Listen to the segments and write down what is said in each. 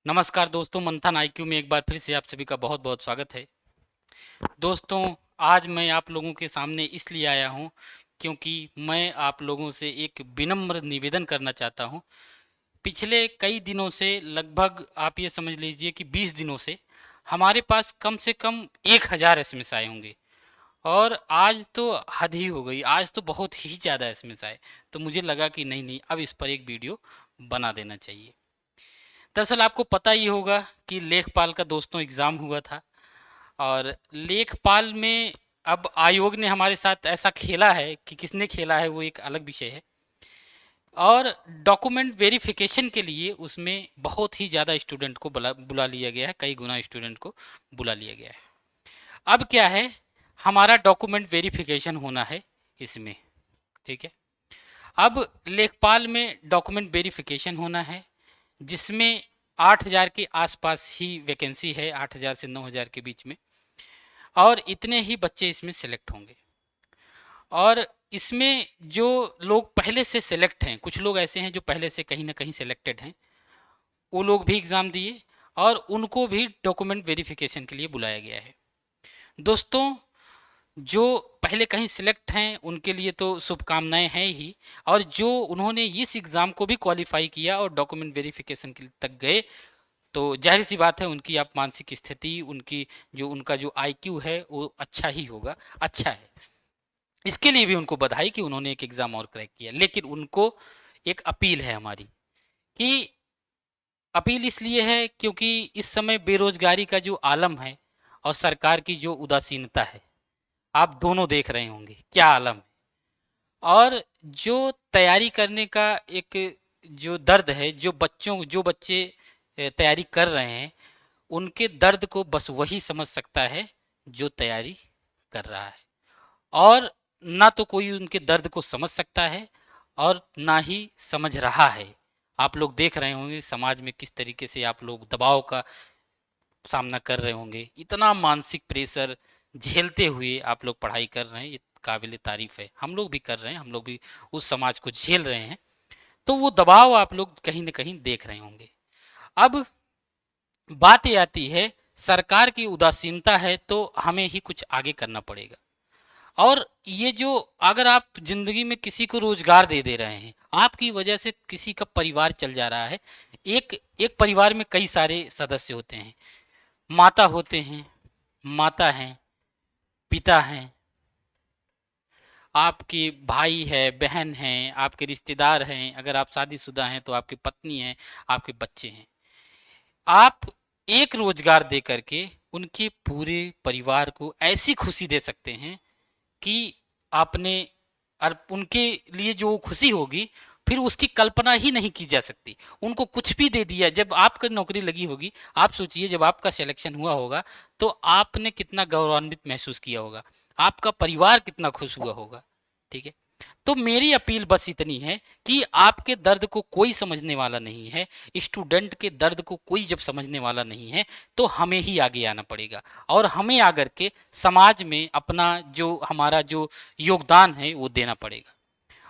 नमस्कार दोस्तों, मंथन आईक्यू में एक बार फिर से आप सभी का बहुत बहुत स्वागत है। दोस्तों, आज मैं आप लोगों के सामने इसलिए आया हूं क्योंकि मैं आप लोगों से एक विनम्र निवेदन करना चाहता हूं। पिछले कई दिनों से, लगभग आप ये समझ लीजिए कि 20 दिनों से हमारे पास कम से कम 1000 एसएमएस आए होंगे। और आज तो हद ही हो गई, आज तो बहुत ही ज़्यादा एसएमएस आए। तो मुझे लगा कि नहीं नहीं, अब इस पर एक वीडियो बना देना चाहिए। दरअसल आपको पता ही होगा कि लेखपाल का दोस्तों एग्ज़ाम हुआ था। और लेखपाल में अब आयोग ने हमारे साथ ऐसा खेला है कि किसने खेला है वो एक अलग विषय है। और डॉक्यूमेंट वेरिफिकेशन के लिए उसमें बहुत ही ज़्यादा स्टूडेंट को बुला लिया गया है, कई गुना स्टूडेंट को बुला लिया गया है। अब क्या है, हमारा डॉक्यूमेंट वेरिफिकेशन होना है इसमें, ठीक है। अब लेखपाल में डॉक्यूमेंट वेरिफिकेशन होना है, जिसमें 8000 के आसपास ही वैकेंसी है, 8000 से 9000 के बीच में। और इतने ही बच्चे इसमें सेलेक्ट होंगे। और इसमें जो लोग पहले से सेलेक्ट हैं, कुछ लोग ऐसे हैं जो पहले से कहीं ना कहीं सेलेक्टेड हैं, वो लोग भी एग्ज़ाम दिए और उनको भी डॉक्यूमेंट वेरिफिकेशन के लिए बुलाया गया है। दोस्तों, जो पहले कहीं सिलेक्ट हैं उनके लिए तो शुभकामनाएं हैं ही। और जो उन्होंने इस एग्ज़ाम को भी क्वालिफाई किया और डॉक्यूमेंट वेरिफिकेशन के तक गए, तो जाहिर सी बात है उनकी आप मानसिक स्थिति, उनका जो आईक्यू है वो अच्छा ही होगा, अच्छा है। इसके लिए भी उनको बधाई कि उन्होंने एक एग्ज़ाम और क्रैक किया। लेकिन उनको एक अपील है हमारी, कि अपील इसलिए है क्योंकि इस समय बेरोजगारी का जो आलम है और सरकार की जो उदासीनता है, आप दोनों देख रहे होंगे क्या आलम है। और जो तैयारी करने का एक जो दर्द है, जो बच्चे तैयारी कर रहे हैं, उनके दर्द को बस वही समझ सकता है जो तैयारी कर रहा है। और ना तो कोई उनके दर्द को समझ सकता है और ना ही समझ रहा है। आप लोग देख रहे होंगे समाज में किस तरीके से आप लोग दबाव का सामना कर रहे होंगे, इतना मानसिक प्रेशर झेलते हुए आप लोग पढ़ाई कर रहे हैं, ये काबिल तारीफ है। हम लोग भी कर रहे हैं, हम लोग भी उस समाज को झेल रहे हैं। तो वो दबाव आप लोग कहीं ना कहीं देख रहे होंगे। अब बात ये आती है, सरकार की उदासीनता है तो हमें ही कुछ आगे करना पड़ेगा। और ये जो, अगर आप जिंदगी में किसी को रोजगार दे रहे हैं, आपकी वजह से किसी का परिवार चल जा रहा है। एक एक परिवार में कई सारे सदस्य होते हैं, माता होते हैं, माता हैं, पिता हैं, आपके भाई है, बहन हैं, आपके रिश्तेदार हैं, अगर आप शादीशुदा हैं तो आपकी पत्नी है, आपके बच्चे हैं। आप एक रोजगार दे करके उनके पूरे परिवार को ऐसी खुशी दे सकते हैं कि आपने, और उनके लिए जो खुशी होगी फिर उसकी कल्पना ही नहीं की जा सकती। उनको कुछ भी दे दिया, जब आपकी नौकरी लगी होगी, आप सोचिए जब आपका सिलेक्शन हुआ होगा तो आपने कितना गौरवान्वित महसूस किया होगा, आपका परिवार कितना खुश हुआ होगा, ठीक है। तो मेरी अपील बस इतनी है कि आपके दर्द को कोई समझने वाला नहीं है, स्टूडेंट के दर्द को कोई जब समझने वाला नहीं है, तो हमें ही आगे आना पड़ेगा और हमें आकर के समाज में अपना जो हमारा जो योगदान है वो देना पड़ेगा।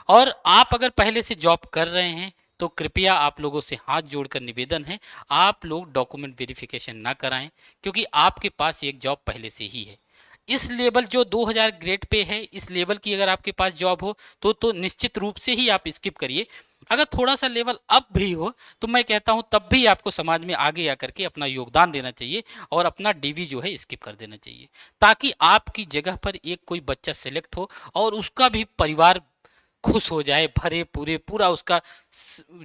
और आप अगर पहले से जॉब कर रहे हैं तो कृपया आप लोगों से हाथ जोड़कर निवेदन है, आप लोग डॉक्यूमेंट वेरिफिकेशन ना कराएं, क्योंकि आपके पास एक जॉब पहले से ही है। इस लेवल जो 2000 ग्रेड पे है, इस लेवल की अगर आपके पास जॉब हो तो निश्चित रूप से ही आप स्किप करिए। अगर थोड़ा सा लेवल अप भी हो तो मैं कहता हूं तब भी आपको समाज में आगे आकर के अपना योगदान देना चाहिए और अपना डीवी जो है स्किप कर देना चाहिए, ताकि आपकी जगह पर एक कोई बच्चा सेलेक्ट हो और उसका भी परिवार खुश हो जाए, भरे पूरे, पूरा उसका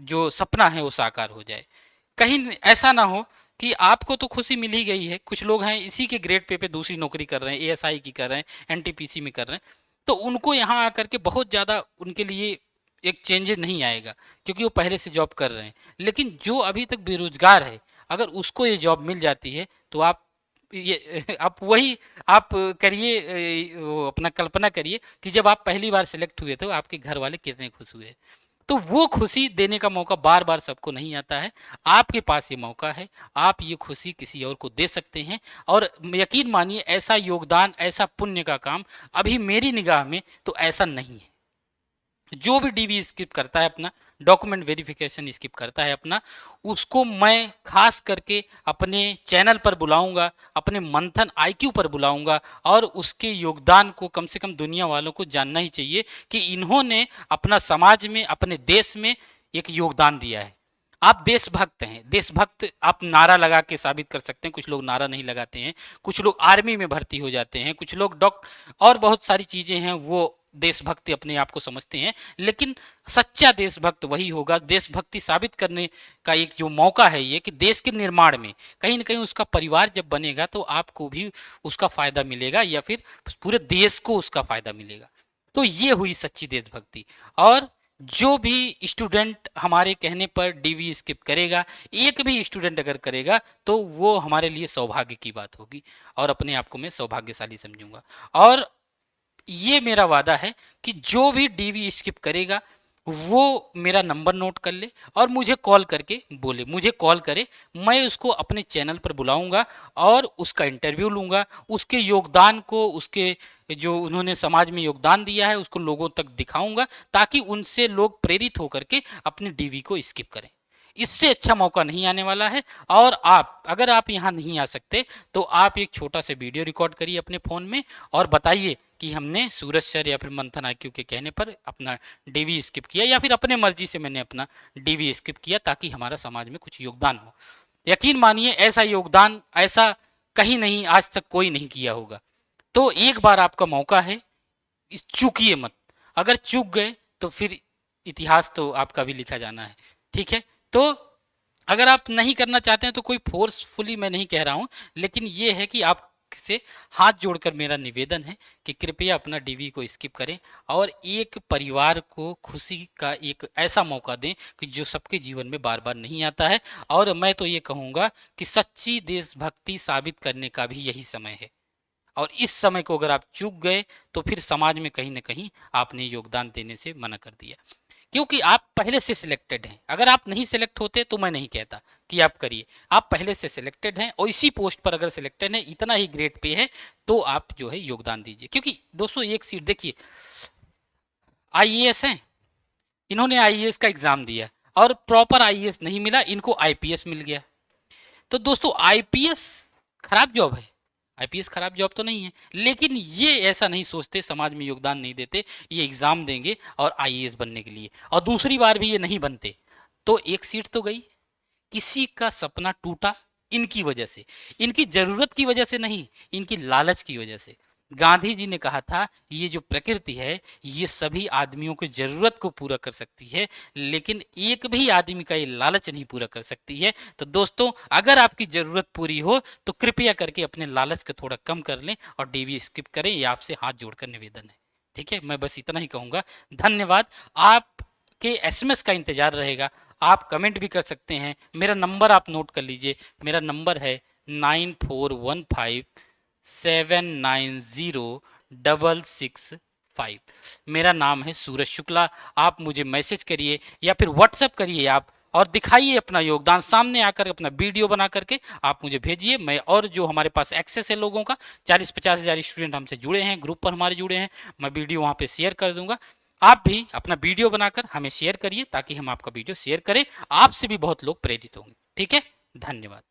जो सपना है वो साकार हो जाए। कहीं ऐसा ना हो कि आपको तो खुशी मिल ही गई है, कुछ लोग हैं इसी के ग्रेड पे दूसरी नौकरी कर रहे हैं, एएसआई की कर रहे हैं, एनटीपीसी में कर रहे हैं, तो उनको यहाँ आकर के बहुत ज़्यादा उनके लिए एक चेंजेस नहीं आएगा क्योंकि वो पहले से जॉब कर रहे हैं। लेकिन जो अभी तक बेरोजगार है, अगर उसको ये जॉब मिल जाती है तो आप ये आप वही आप करिए, वो अपना कल्पना करिए कि जब आप पहली बार सेलेक्ट हुए तो आपके घर वाले कितने खुश हुए। तो वो खुशी देने का मौका बार बार सबको नहीं आता है, आपके पास ये मौका है, आप ये खुशी किसी और को दे सकते हैं। और यकीन मानिए ऐसा योगदान, ऐसा पुण्य का काम अभी मेरी निगाह में तो ऐसा नहीं है। जो भी डीवी स्किप करता है अपना डॉक्यूमेंट वेरिफिकेशन स्किप करता है अपना, उसको मैं खास करके अपने चैनल पर बुलाऊंगा, अपने मंथन आईक्यू पर बुलाऊंगा और उसके योगदान को कम से कम दुनिया वालों को जानना ही चाहिए कि इन्होंने अपना समाज में, अपने देश में एक योगदान दिया है। आप देशभक्त हैं, देशभक्त आप नारा लगा के साबित कर सकते हैं, कुछ लोग नारा नहीं लगाते हैं, कुछ लोग आर्मी में भर्ती हो जाते हैं, कुछ लोग और बहुत सारी चीजें हैं वो देशभक्ति अपने आप को समझते हैं, लेकिन सच्चा देशभक्त वही होगा। देशभक्ति साबित करने का एक जो मौका है ये कि देश के निर्माण में कहीं ना कहीं उसका परिवार जब बनेगा तो आपको भी उसका फायदा मिलेगा या फिर पूरे देश को उसका फायदा मिलेगा। तो ये हुई सच्ची देशभक्ति। और जो भी स्टूडेंट हमारे कहने पर डीवी स्किप करेगा, एक भी स्टूडेंट अगर करेगा तो वो हमारे लिए सौभाग्य की बात होगी और अपने आप को मैं सौभाग्यशाली समझूंगा। और ये मेरा वादा है कि जो भी डीवी स्किप करेगा वो मेरा नंबर नोट कर ले और मुझे कॉल करके बोले, मुझे कॉल करे, मैं उसको अपने चैनल पर बुलाऊंगा और उसका इंटरव्यू लूंगा, उसके योगदान को, उसके जो उन्होंने समाज में योगदान दिया है उसको लोगों तक दिखाऊंगा ताकि उनसे लोग प्रेरित होकर के अपनी डीवी को स्किप करें। इससे अच्छा मौका नहीं आने वाला है। और आप अगर आप यहाँ नहीं आ सकते तो आप एक छोटा सा वीडियो रिकॉर्ड करिए अपने फ़ोन में और बताइए कि हमने सूरज सर या फिर मंथन आईक्यू के कहने पर अपना डीवी स्किप किया या फिर अपने मर्जी से मैंने अपना डीवी स्किप किया ताकि हमारा समाज में कुछ योगदान हो। यकीन मानिए ऐसा योगदान ऐसा कहीं नहीं आज तक कोई नहीं किया होगा। तो एक बार आपका मौका है, इस चूकिए मत। अगर चूक गए तो फिर इतिहास तो आपका भी लिखा जाना है, ठीक है। तो अगर आप नहीं करना चाहते हैं तो कोई फोर्सफुली मैं नहीं कह रहा हूं, लेकिन ये है कि आप से हाथ जोड़कर मेरा निवेदन है कि कृपया अपना डीवी को स्किप करें और एक परिवार को खुशी का एक ऐसा मौका दें कि जो सबके जीवन में बार बार नहीं आता है। और मैं तो ये कहूँगा कि सच्ची देशभक्ति साबित करने का भी यही समय है और इस समय को अगर आप चूक गए तो फिर समाज में कहीं ना कहीं आपने योगदान देने से मना कर दिया, क्योंकि आप पहले से सिलेक्टेड हैं। अगर आप नहीं सिलेक्ट होते तो मैं नहीं कहता कि आप करिए, आप पहले से सिलेक्टेड हैं और इसी पोस्ट पर अगर सिलेक्टेड हैं, इतना ही ग्रेड पे है तो आप जो है योगदान दीजिए। क्योंकि दोस्तों एक सीट देखिए, आईएएस हैं, इन्होंने आईएएस का एग्जाम दिया और प्रॉपर आईएएस नहीं मिला, इनको आईपीएस मिल गया। तो दोस्तों आईपीएस खराब जॉब है, आईपीएस खराब जॉब तो नहीं है, लेकिन ये ऐसा नहीं सोचते, समाज में योगदान नहीं देते, ये एग्जाम देंगे और आईएएस बनने के लिए और दूसरी बार भी ये नहीं बनते तो एक सीट तो गई। किसी का सपना टूटा इनकी वजह से, इनकी जरूरत की वजह से नहीं, इनकी लालच की वजह से। गांधी जी ने कहा था ये जो प्रकृति है ये सभी आदमियों की जरूरत को पूरा कर सकती है, लेकिन एक भी आदमी का ये लालच नहीं पूरा कर सकती है। तो दोस्तों अगर आपकी जरूरत पूरी हो तो कृपया करके अपने लालच को थोड़ा कम कर लें और डीवी स्किप करें, ये आपसे हाथ जोड़कर निवेदन है, ठीक है। मैं बस इतना ही कहूँगा, धन्यवाद। आपके एसएमएस का इंतजार रहेगा, आप कमेंट भी कर सकते हैं। मेरा नंबर आप नोट कर लीजिए, मेरा नंबर है 9415790665। मेरा नाम है सूरज शुक्ला। आप मुझे मैसेज करिए या फिर व्हाट्सएप करिए आप और दिखाइए अपना योगदान, सामने आकर अपना वीडियो बना करके आप मुझे भेजिए। मैं और जो हमारे पास एक्सेस है लोगों का 40-50 हज़ार स्टूडेंट हमसे जुड़े हैं, ग्रुप पर हमारे जुड़े हैं, मैं वीडियो वहाँ पे शेयर कर दूंगा। आप भी अपना वीडियो बनाकर हमें शेयर करिए ताकि हम आपका वीडियो शेयर करें, आपसे भी बहुत लोग प्रेरित होंगे, ठीक है। धन्यवाद।